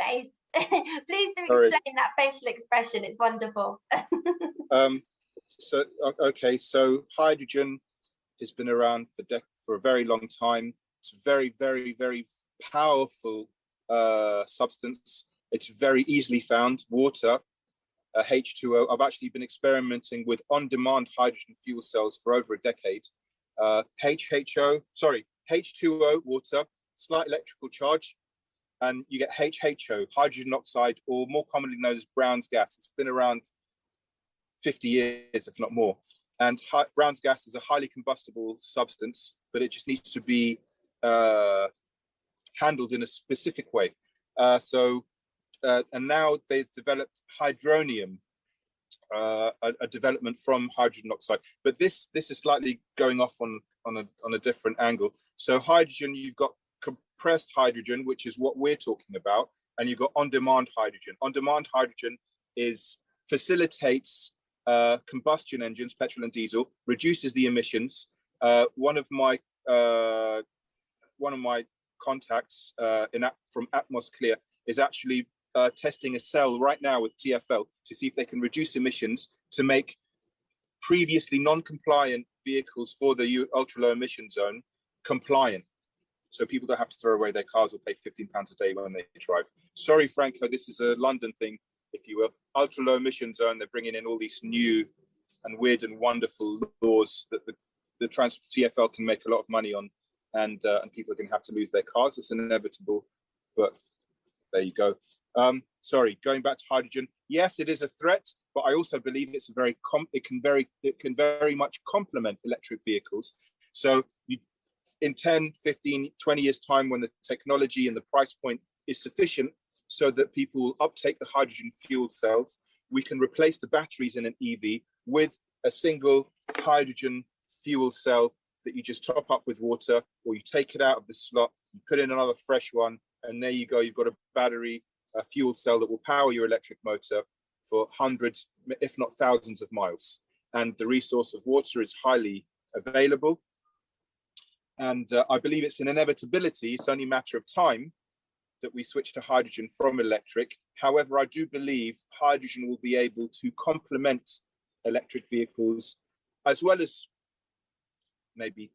face. Please do Sorry. explain that facial expression. It's wonderful. So hydrogen has been around for a very long time. It's a very, very, very powerful substance. It's very easily found. Water, H2O. I've actually been experimenting with on-demand hydrogen fuel cells for over a decade. H2O, water, slight electrical charge, and you get HHO, hydrogen oxide, or more commonly known as Brown's gas. It's been around 50 years, if not more. And Brown's gas is a highly combustible substance, but it just needs to be handled in a specific way. And now they've developed hydronium, a development from hydrogen oxide. But this is slightly going off on a different angle. So hydrogen, you've got compressed hydrogen, which is what we're talking about, and you've got on-demand hydrogen. On-demand hydrogen facilitates combustion engines, petrol and diesel, reduces the emissions. One of my contacts from Atmos Clear is actually testing a cell right now with TfL to see if they can reduce emissions to make previously non-compliant vehicles for the ultra-low emission zone compliant. So people don't have to throw away their cars or pay £15 a day when they drive. Sorry, Franco, this is a London thing, if you will. Ultra-low emission zone, they're bringing in all these new and weird and wonderful laws that the TfL can make a lot of money on, and people are going to have to lose their cars. It's inevitable, but there you go. Sorry, going back to hydrogen. Yes, it is a threat, but I also believe it's it can very much complement electric vehicles. So in 10, 15, 20 years time, when the technology and the price point is sufficient so that people will uptake the hydrogen fuel cells, we can replace the batteries in an EV with a single hydrogen fuel cell that you just top up with water, or you take it out of the slot, you put in another fresh one, and there you go. You've got a battery, a fuel cell that will power your electric motor for hundreds, if not thousands of miles. And the resource of water is highly available. And I believe it's an inevitability. It's only a matter of time that we switch to hydrogen from electric. However, I do believe hydrogen will be able to complement electric vehicles, as well as maybe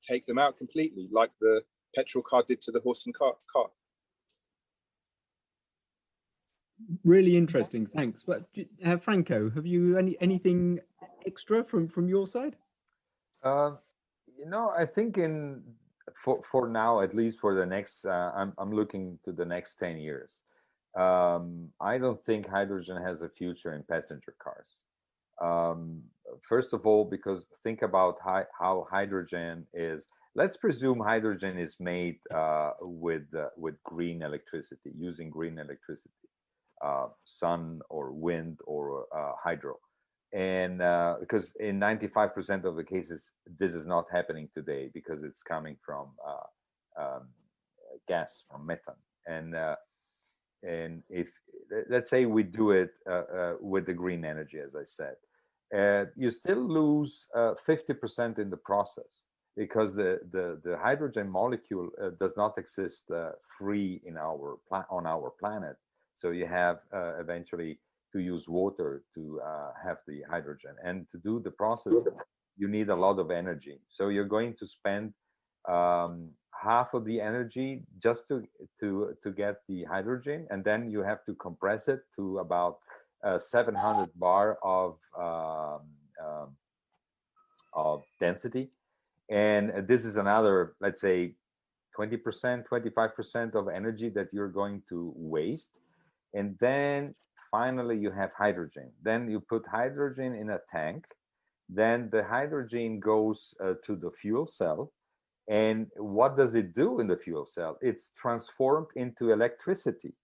take them out completely, like the petrol car did to the horse and cart. Really interesting, thanks. But Franco, have you anything extra from your side? I think for now, at least for the next, I'm looking to the next 10 years. I don't think hydrogen has a future in passenger cars. First of all, because think about how hydrogen is. Let's presume hydrogen is made with green electricity, using green electricity, sun or wind or hydro. And because in 95% of the cases, this is not happening today because it's coming from gas, from methane. And if, let's say we do it with the green energy, as I said, you still lose 50% in the process, because the hydrogen molecule does not exist free on our planet. So you have eventually to use water to have the hydrogen, and to do the process you need a lot of energy. So you're going to spend half of the energy just to get the hydrogen, and then you have to compress it to about 700 bar of density. And this is another, let's say, 20%, 25% of energy that you're going to waste. And then finally you have hydrogen. Then you put hydrogen in a tank. Then the hydrogen goes to the fuel cell. And what does it do in the fuel cell? It's transformed into electricity.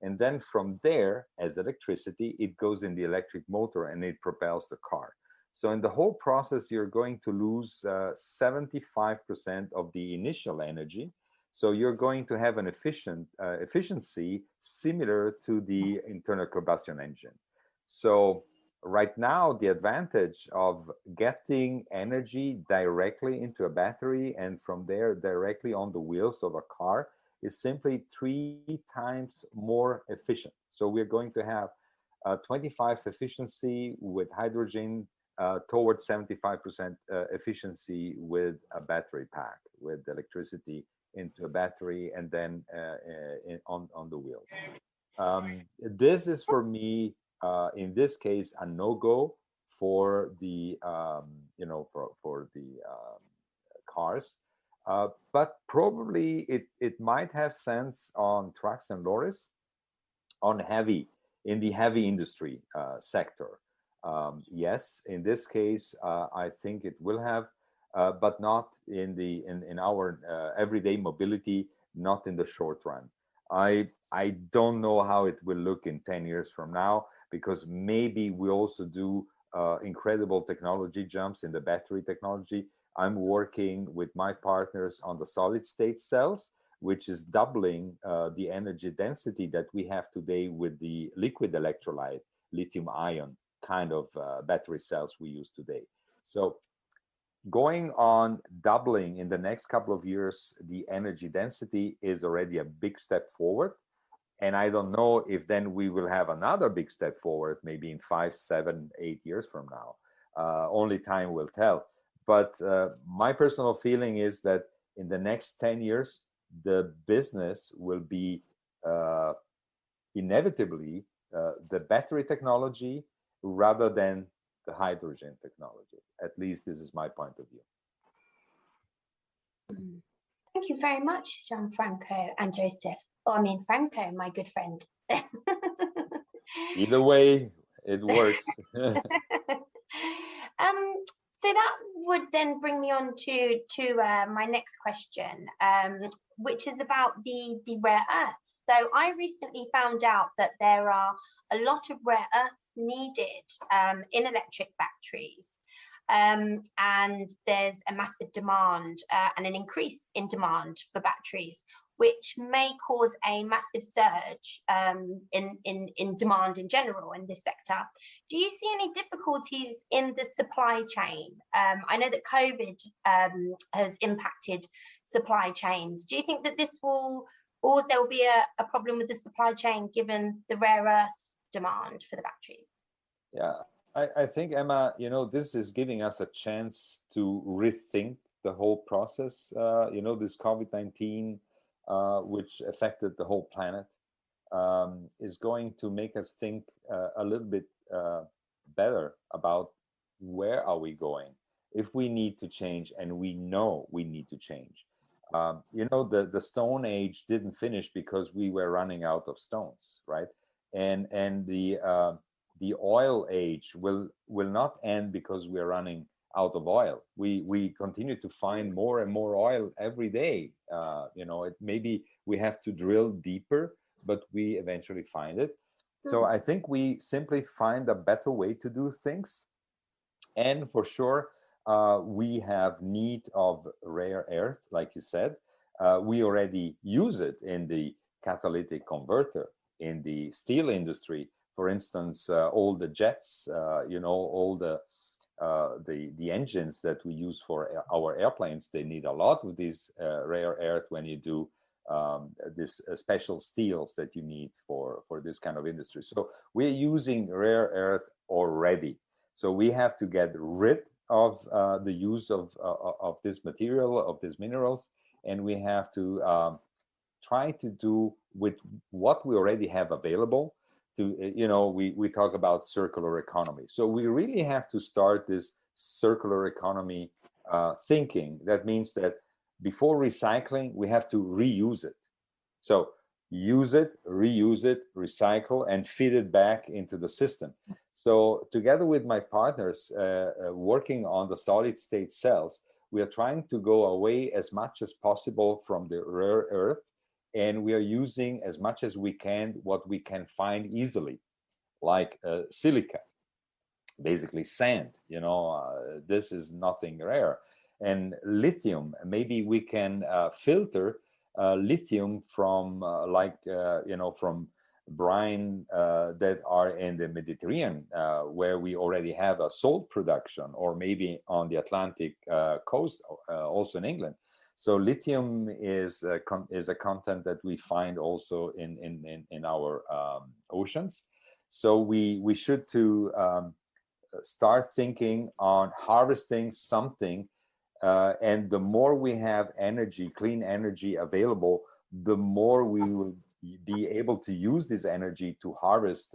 And then from there, as electricity, it goes in the electric motor and it propels the car. So in the whole process, you're going to lose 75% of the initial energy. So you're going to have an efficiency similar to the internal combustion engine. So right now, the advantage of getting energy directly into a battery and from there directly on the wheels of a car is simply 3 times more efficient. So we're going to have 25 efficiency with hydrogen towards 75% efficiency with a battery pack, with electricity into a battery and then on the wheel. This is for me, in this case, a no-go for the for the cars, but probably it might have sense on trucks and lorries, in the heavy industry sector. Yes, in this case, I think it will have, but not in our everyday mobility, not in the short run. I don't know how it will look in 10 years from now, because maybe we also do incredible technology jumps in the battery technology. I'm working with my partners on the solid state cells, which is doubling the energy density that we have today with the liquid electrolyte, lithium ion kind of battery cells we use today. So going on doubling in the next couple of years, the energy density is already a big step forward. And I don't know if then we will have another big step forward, maybe in 5, 7, 8 years from now. Only time will tell. But my personal feeling is that in the next 10 years, the business will be inevitably the battery technology rather than the hydrogen technology. At least this is my point of view. Thank you very much, Gianfranco and Joseph. Oh, I mean, Franco, my good friend. Either way, it works. So that would then bring me on to my next question, which is about the rare earths. So I recently found out that there are a lot of rare earths needed in electric batteries. And there's a massive demand and an increase in demand for batteries, which may cause a massive surge in demand in general in this sector. Do you see any difficulties in the supply chain? I know that COVID has impacted supply chains. Do you think that this will, or there will be a problem with the supply chain given the rare earth demand for the batteries? Yeah, I think, Emma, this is giving us a chance to rethink the whole process. This COVID-19, which affected the whole planet, is going to make us think a little bit better about where are we going, if we need to change, and we know we need to change. The Stone Age didn't finish because we were running out of stones, right? And the oil age will not end because we're running out of oil. We continue to find more and more oil every day. Maybe we have to drill deeper, but we eventually find it. So I think we simply find a better way to do things. And for sure, we have need of rare earth, like you said. We already use it in the catalytic converter, in the steel industry. For instance, all the jets, all the engines that we use for our airplanes, they need a lot of these rare earth when you do this special steels that you need for this kind of industry. So we're using rare earth already. So we have to get rid of the use of this material, of these minerals, and we have to try to do with what we already have available. We talk about circular economy. So we really have to start this circular economy thinking. That means that before recycling, we have to reuse it. So use it, reuse it, recycle, and feed it back into the system. So together with my partners working on the solid state cells, we are trying to go away as much as possible from the rare earth. And we are using as much as we can what we can find easily, like silica, basically sand. This is nothing rare. And lithium, maybe we can filter lithium from from brine that are in the Mediterranean, where we already have a salt production, or maybe on the Atlantic coast, also in England. So lithium is a content that we find also in our oceans. So we should to start thinking on harvesting something, and the more we have energy, clean energy available, the more we will be able to use this energy to harvest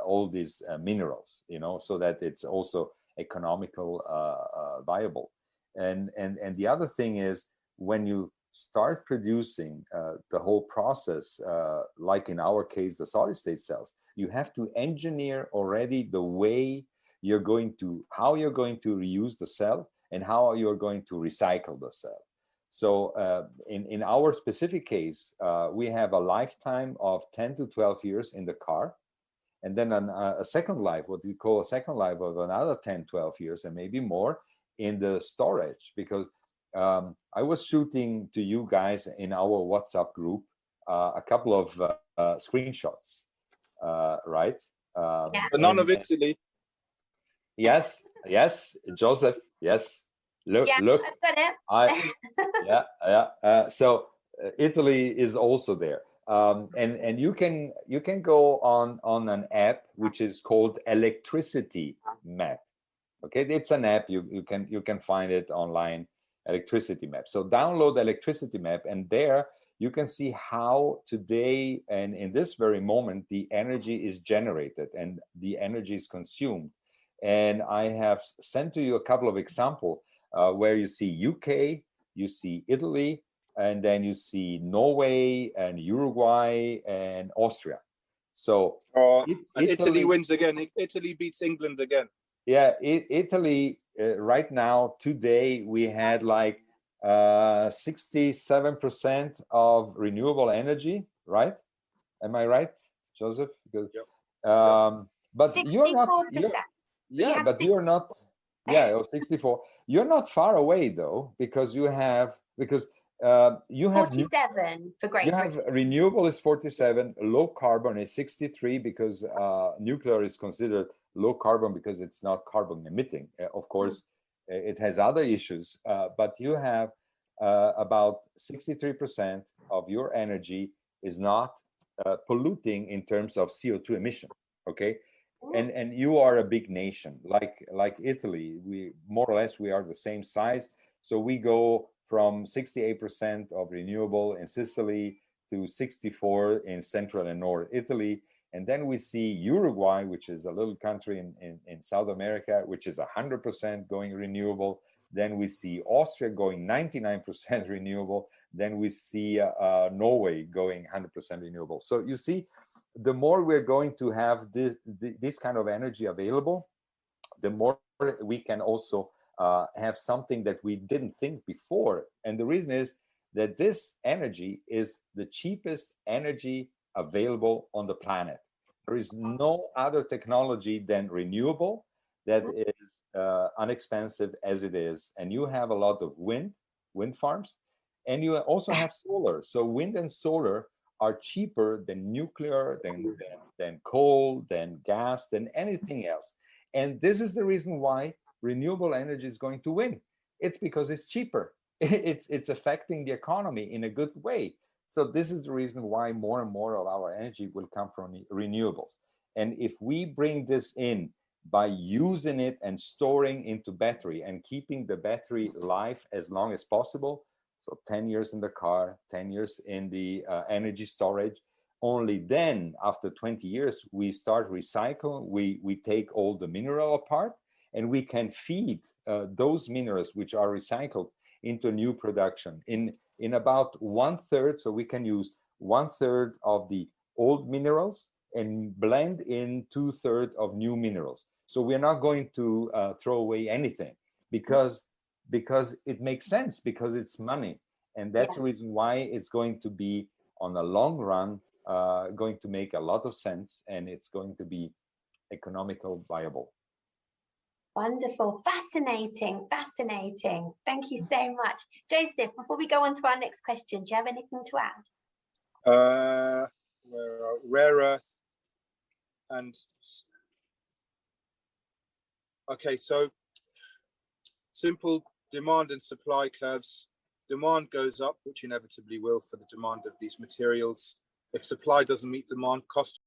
all these minerals, so that it's also economical, viable. And the other thing is, when you start producing the whole process, like in our case, the solid state cells, you have to engineer already the way how you're going to reuse the cell and how you're going to recycle the cell. So in our specific case, we have a lifetime of 10 to 12 years in the car, and then a second life, what we call a second life of another 10, 12 years, and maybe more in the storage. Because I was shooting to you guys in our WhatsApp group a couple of screenshots, right? But none of Italy. Yes, Joseph, yes. Look, Yeah, look. I've got it. Yeah. So Italy is also there, and you can go on an app which is called Electricity Map. Okay, it's an app, you can find it online, Electricity Map. So download Electricity Map, and there you can see how today and in this very moment the energy is generated and the energy is consumed. And I have sent to you a couple of examples where you see UK, you see Italy, and then you see Norway and Uruguay and Austria. So Italy wins again. Italy beats England again. Yeah, Italy right now, today, we had like 67% of renewable energy, right? Am I right, Joseph? Because, Yep. but you're not, 64%. but you're not, or 64. You're not far away though, because you have 47 for Great Britain. Renewable is 47, low carbon is 63, because nuclear is considered low carbon because it's not carbon emitting. Of course, it has other issues, but you have about 63% of your energy is not polluting in terms of CO2 emission. Okay, and you are a big nation like Italy. We more or less we are the same size, so we go from 68% of renewable in Sicily to 64 in Central and North Italy. And then we see Uruguay, which is a little country in South America, which is 100% going renewable. Then we see Austria going 99% renewable. Then we see Norway going 100% renewable. So you see, the more we're going to have this kind of energy available, the more we can also have something that we didn't think before. And the reason is that this energy is the cheapest energy available on the planet. There is no other technology than renewable that is inexpensive as it is. And you have a lot of wind farms, and you also have solar. So wind and solar are cheaper than nuclear, than coal, than gas, than anything else. And this is the reason why renewable energy is going to win. It's because it's cheaper. It's affecting the economy in a good way. So this is the reason why more and more of our energy will come from renewables. And if we bring this in by using it and storing into battery and keeping the battery life as long as possible, so 10 years in the car, 10 years in the energy storage, only then after 20 years, we start recycle, we take all the mineral apart, and we can feed those minerals which are recycled into new production in about 1/3. So we can use 1/3 of the old minerals and blend in 2/3 of new minerals. So we're not going to throw away anything because it makes sense, because it's money. And that's the reason why it's going to be, on the long run, going to make a lot of sense, and it's going to be economical viable. Wonderful, fascinating. Thank you so much. Joseph, before we go on to our next question, do you have anything to add? Rare earth and okay, so simple demand and supply curves. demand goes up, which inevitably will for the demand of these materials. If supply doesn't meet demand, cost